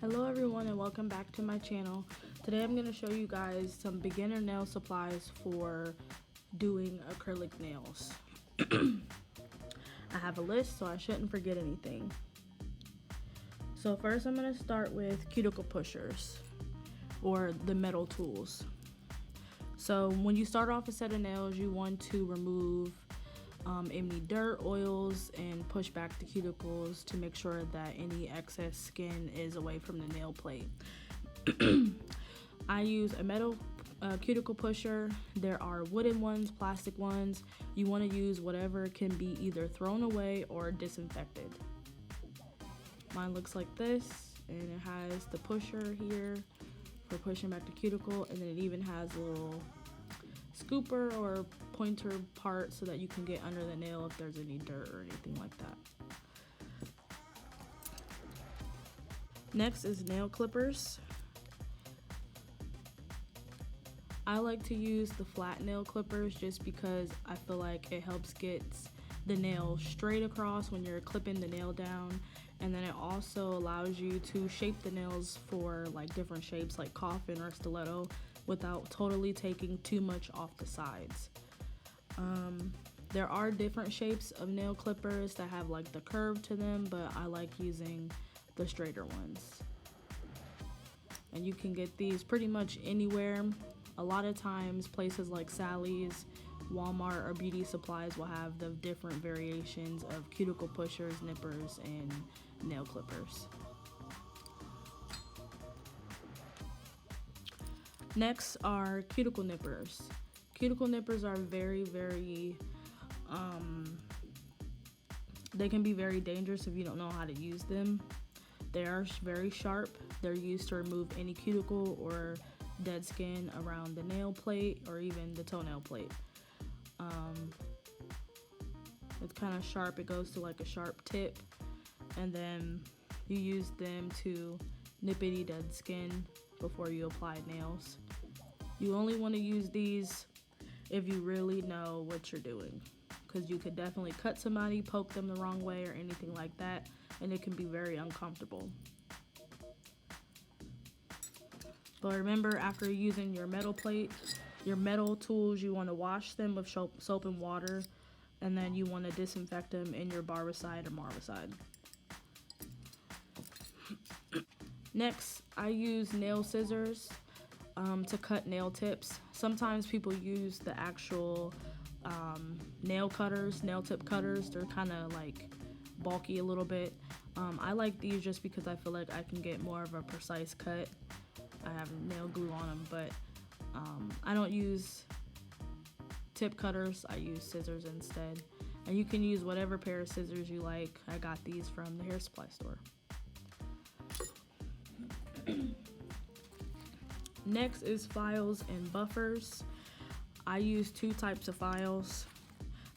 Hello everyone and welcome back to my channel. Today I'm going to show you guys some beginner nail supplies for doing acrylic nails. I have a list so I shouldn't forget anything. So first I'm going to start with cuticle pushers or the metal tools. So when you start off a set of nails, you want to remove any dirt, oils, and push back the cuticles to make sure that any excess skin is away from the nail plate. I use a metal cuticle pusher. There are wooden ones, plastic ones. You want to use whatever can be either thrown away or disinfected. Mine looks like this, and it has the pusher here for pushing back the cuticle, and then it even has a little scooper or pointer part so that you can get under the nail if there's any dirt or anything like that. Next is nail clippers. I like to use the flat nail clippers just because I feel like it helps get the nail straight across when you're clipping the nail down, and then it also allows you to shape the nails for like different shapes like coffin or stiletto without totally taking too much off the sides. There are different shapes of nail clippers that have like the curve to them, but I like using the straighter ones. And you can get these pretty much anywhere. A lot of times places like Sally's, Walmart, or beauty supplies will have the different variations of cuticle pushers, nippers, and nail clippers. Next are cuticle nippers. Cuticle nippers are very they can be very dangerous if you don't know how to use them. They are very sharp. They're used to remove any cuticle or dead skin around the nail plate or even the toenail plate. It's kind of sharp. It goes to like a sharp tip, and then you use them to nip any dead skin before you apply nails. You only want to use these if you really know what you're doing, because you could definitely cut somebody, poke them the wrong way or anything like that, and it can be very uncomfortable. But remember, after using your metal plate, your metal tools, you want to wash them with soap and water, and then you want to disinfect them in your barbicide or marvicide. Next, I use nail scissors to cut nail tips. Sometimes people use the actual nail tip cutters. They're kind of like bulky a little bit. I like these just because I feel like I can get more of a precise cut. I have nail glue on them, but I don't use tip cutters. I use scissors instead. And you can use whatever pair of scissors you like. I got these from the hair supply store. Next is files and buffers. I use two types of files.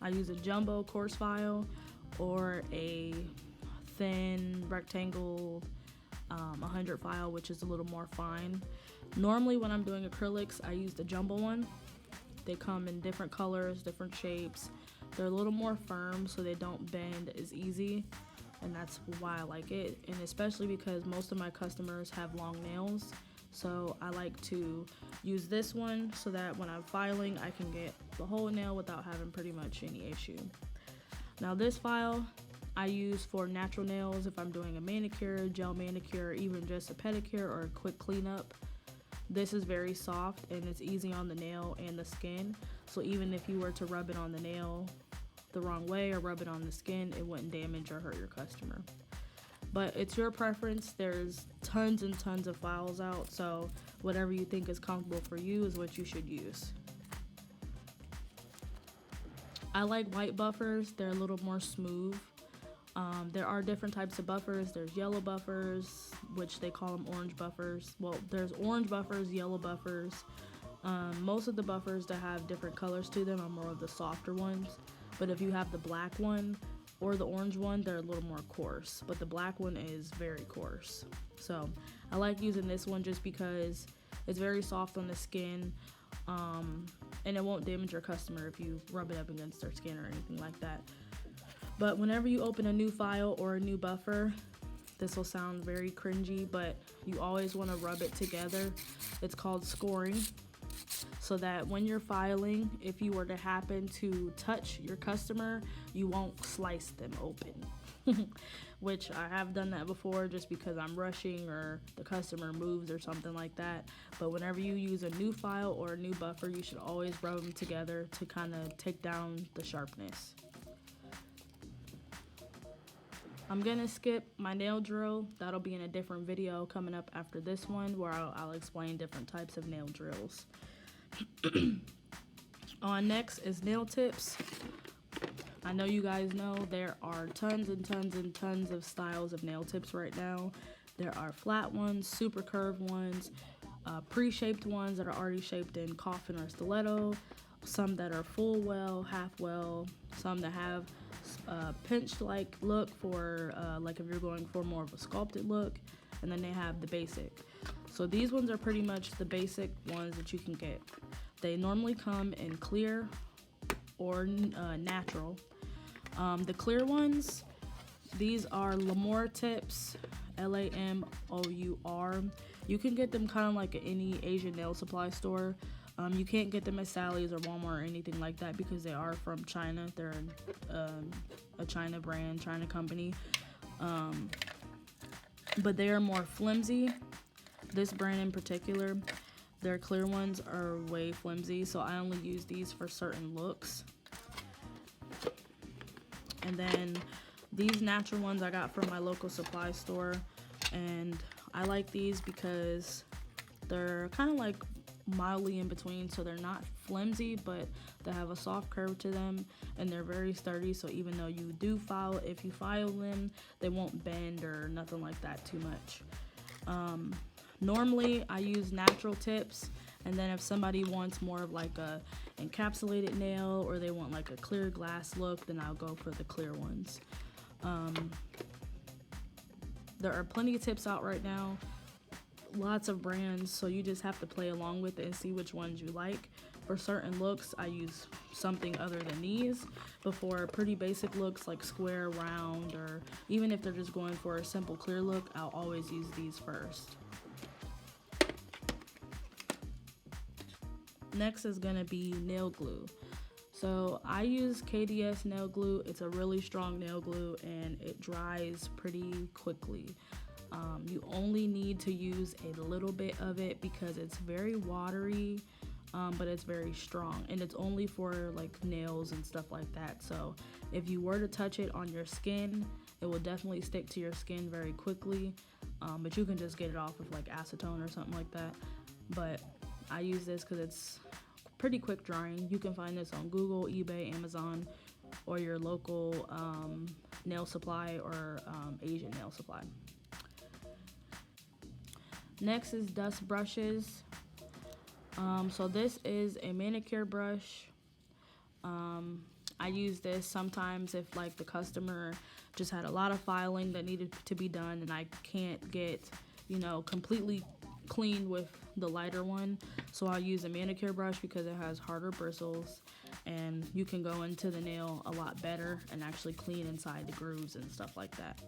I use a jumbo coarse file or a thin rectangle 100 file, which is a little more fine. Normally when I'm doing acrylics, I use the jumbo one. They come in different colors, different shapes. They're a little more firm so they don't bend as easy, and that's why I like it. And especially because most of my customers have long nails, so I like to use this one so that when I'm filing, I can get the whole nail without having pretty much any issue. Now this file I use for natural nails if I'm doing a manicure, gel manicure, even just a pedicure or a quick cleanup. This is very soft and it's easy on the nail and the skin, so even if you were to rub it on the nail the wrong way or rub it on the skin, it wouldn't damage or hurt your customer. But it's your preference. There's tons and tons of files out, so whatever you think is comfortable for you is what you should use. I like white buffers. They're a little more smooth. There are different types of buffers. There's yellow buffers, which they call them orange buffers. Well, there's orange buffers, yellow buffers. Most of the buffers that have different colors to them are more of the softer ones. But if you have the black one or the orange one, they're a little more coarse. But the black one is very coarse. So I like using this one just because it's very soft on the skin. And it won't damage your customer if you rub it up against their skin or anything like that. But whenever you open a new file or a new buffer, This will sound very cringy, but you always want to rub it together. It's called scoring, so that when you're filing, if you were to happen to touch your customer, you won't slice them open. Which I have done that before just because I'm rushing or the customer moves or something like that. But whenever you use a new file or a new buffer, you should always rub them together to kind of take down the sharpness. I'm gonna skip my nail drill. That'll be in a different video coming up after this one, where I'll explain different types of nail drills. On next is nail tips. I know you guys know there are tons and tons and tons of styles of nail tips right now. There are flat ones, super curved ones, pre-shaped ones that are already shaped in coffin or stiletto, some that are full well, half well, some that have pinched like look for like if you're going for more of a sculpted look, and then they have the basic. So these ones are pretty much the basic ones that you can get. They normally come in clear or natural. The clear ones, these are Lamour tips, Lamour. You can get them kind of like at any Asian nail supply store. You can't get them at Sally's or Walmart or anything like that because they are from China. They're a China brand, China company. But they are more flimsy. This brand in particular, their clear ones are way flimsy, so I only use these for certain looks. And then these natural ones I got from my local supply store, and I like these because they're kind of like mildly in between, so they're not flimsy, but they have a soft curve to them, and they're very sturdy, so even though you do file, if you file them, they won't bend or nothing like that too much. Normally I use natural tips, and then if somebody wants more of like a encapsulated nail or they want like a clear glass look, then I'll go for the clear ones. There are plenty of tips out right now, lots of brands, so you just have to play along with it and see which ones you like. For certain looks, I use something other than these, but for pretty basic looks like square, round, or even if they're just going for a simple clear look, I'll always use these first. Next is gonna be nail glue. So I use KDS nail glue. It's a really strong nail glue and it dries pretty quickly. You only need to use a little bit of it because it's very watery, but it's very strong, and it's only for like nails and stuff like that. So if you were to touch it on your skin, it will definitely stick to your skin very quickly, but you can just get it off with like acetone or something like that. But I use this because it's pretty quick drying. You can find this on Google, eBay, Amazon, or your local nail supply or Asian nail supply. Next is dust brushes. So this is a manicure brush. I use this sometimes if like the customer just had a lot of filing that needed to be done and I can't get, you know, completely clean with the lighter one. So I'll use a manicure brush because it has harder bristles and you can go into the nail a lot better and actually clean inside the grooves and stuff like that.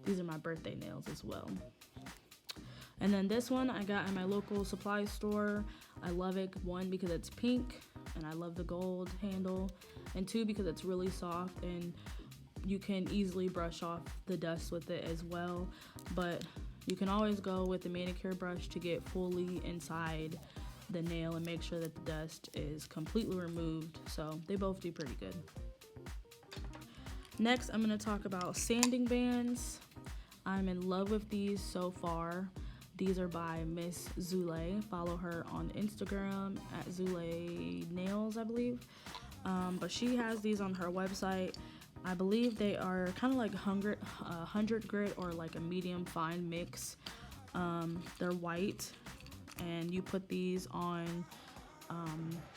These are my birthday nails as well. And then this one I got in my local supply store. I love it, one, because it's pink and I love the gold handle, and two, because it's really soft and you can easily brush off the dust with it as well. But you can always go with the manicure brush to get fully inside the nail and make sure that the dust is completely removed. So they both do pretty good. Next, I'm going to talk about sanding bands. I'm in love with these so far. These are by Miss Zulay. Follow her on Instagram at Zulay Nails, I believe. But she has these on her website. I believe they are kind of like 100 grit or like a medium fine mix. They're white, and you put these on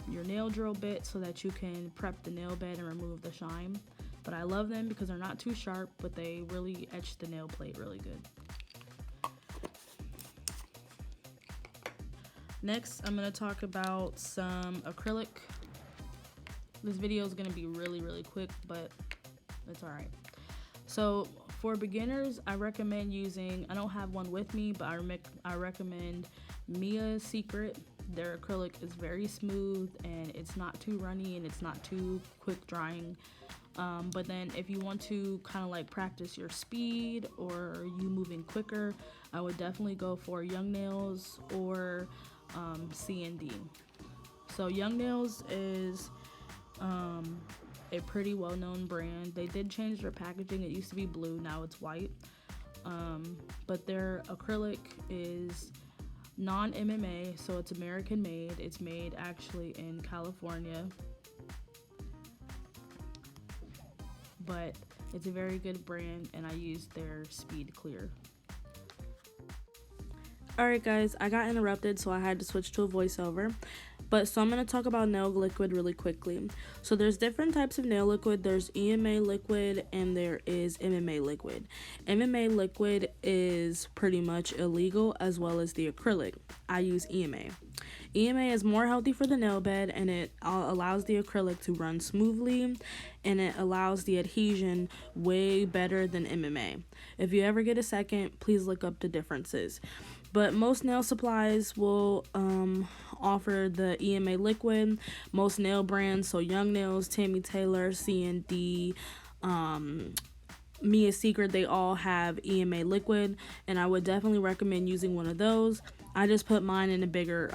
your nail drill bit so that you can prep the nail bed and remove the shine. But I love them because they're not too sharp, but they really etch the nail plate really good. Next, I'm going to talk about some acrylic. This video is going to be really quick, but it's alright. So For beginners, I recommend using, I don't have one with me, but I recommend Mia's Secret. Their acrylic is very smooth and it's not too runny and it's not too quick drying. But then if you want to kind of like practice your speed or you moving quicker, I would definitely go for Young Nails or C&D. So Young Nails is a pretty well-known brand. They did change their packaging. It used to be blue, now it's white. But their acrylic is non-MMA, so it's American made. It's made actually in California. But it's a very good brand and I use their Speed Clear. Alright guys, I got interrupted so I had to switch to a voiceover. So I'm going to talk about nail liquid really quickly. So there's different types of nail liquid. There's EMA liquid and there is MMA liquid. MMA liquid is pretty much illegal as well as the acrylic. I use EMA. EMA is more healthy for the nail bed and it allows the acrylic to run smoothly and it allows the adhesion way better than MMA. If you ever get a second, please look up the differences. But most nail supplies will offer the EMA liquid. Most nail brands, so Young Nails, Tammy Taylor, C&D, Mia's Secret, they all have EMA liquid, and I would definitely recommend using one of those. I just put mine in a bigger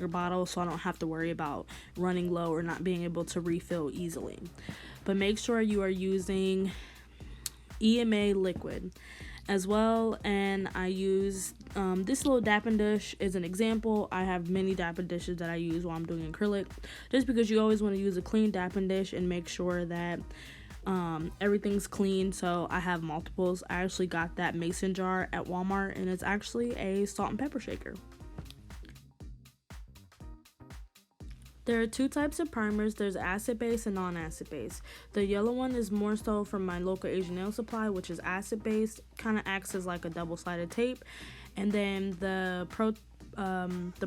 bottle so I don't have to worry about running low or not being able to refill easily. But make sure you are using EMA liquid as well. And I use this little Dampen dish is an example. I have many Dampen dishes that I use while I'm doing acrylic, just because you always want to use a clean Dampen dish and make sure that everything's clean. So I have multiples. I actually got that mason jar at Walmart and it's actually a salt and pepper shaker. There are two types of primers. There's acid base and non-acid base. The yellow one is more so from my local Asian nail supply, which is acid based, kind of acts as like a double-sided tape. And then the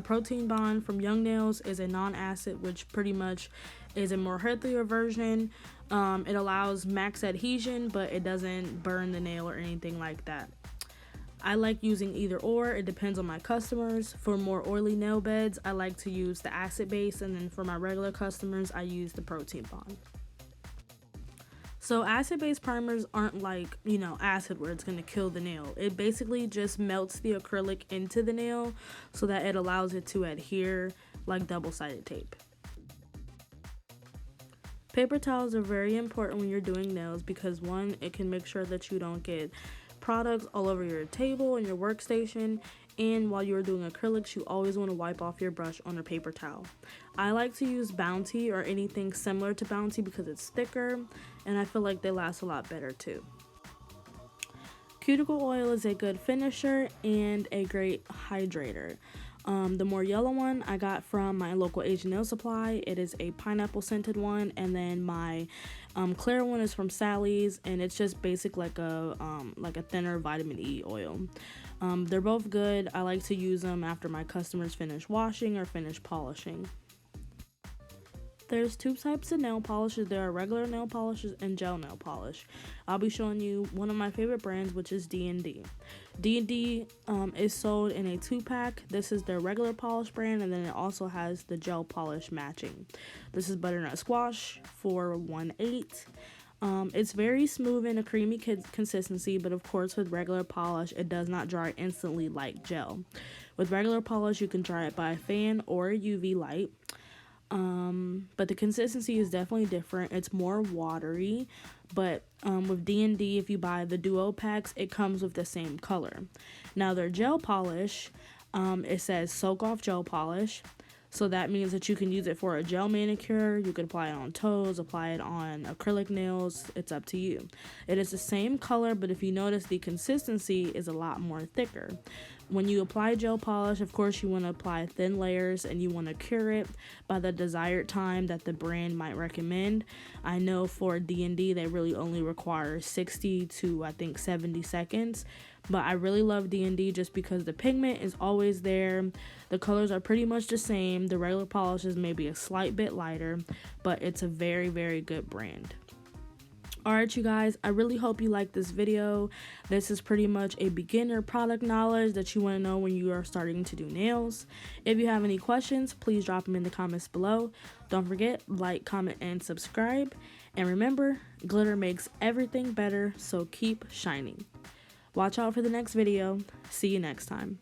protein bond from Young Nails is a non-acid, which pretty much is a more healthier version. It allows max adhesion, but it doesn't burn the nail or anything like that. I like using either or. It depends on my customers. For more oily nail beds, I like to use the acid base, and then for my regular customers, I use the protein bond. So acid-based primers aren't like, acid where it's going to kill the nail. It basically just melts the acrylic into the nail so that it allows it to adhere like double-sided tape. Paper towels are very important when you're doing nails because one, it can make sure that you don't get products all over your table and your workstation, and while you're doing acrylics, you always want to wipe off your brush on a paper towel. I like to use Bounty or anything similar to Bounty because it's thicker and I feel like they last a lot better too. Cuticle oil is a good finisher and a great hydrator. The more yellow one I got from my local Asian nail supply. It is a pineapple scented one, and then my clear one is from Sally's, and it's just basic like a thinner vitamin E oil. They're both good. I like to use them after my customers finish washing or finish polishing. There's two types of nail polishes. There are regular nail polishes and gel nail polish. I'll be showing you one of my favorite brands, which is D&D. D&D is sold in a 2-pack. This is their regular polish brand, and then it also has the gel polish matching. This is butternut squash for $1.8. It's very smooth and a creamy consistency, but of course with regular polish, it does not dry instantly like gel. With regular polish, you can dry it by a fan or a UV light. But the consistency is definitely different. It's more watery, but with D&D, if you buy the duo packs, it comes with the same color. Now their gel polish, it says soak off gel polish, so that means that you can use it for a gel manicure. You can apply it on toes, apply it on acrylic nails. It's up to you. It is the same color, but if you notice, the consistency is a lot more thicker. When you apply gel polish, of course, you want to apply thin layers and you want to cure it by the desired time that the brand might recommend. I know for D&D, they really only require 60 to, I think, 70 seconds. But I really love D&D just because the pigment is always there. The colors are pretty much the same. The regular polish is maybe a slight bit lighter, but it's a very, very good brand. Alright you guys, I really hope you liked this video. This is pretty much a beginner product knowledge that you want to know when you are starting to do nails. If you have any questions, please drop them in the comments below. Don't forget, like, comment, and subscribe. And remember, glitter makes everything better, so keep shining. Watch out for the next video. See you next time.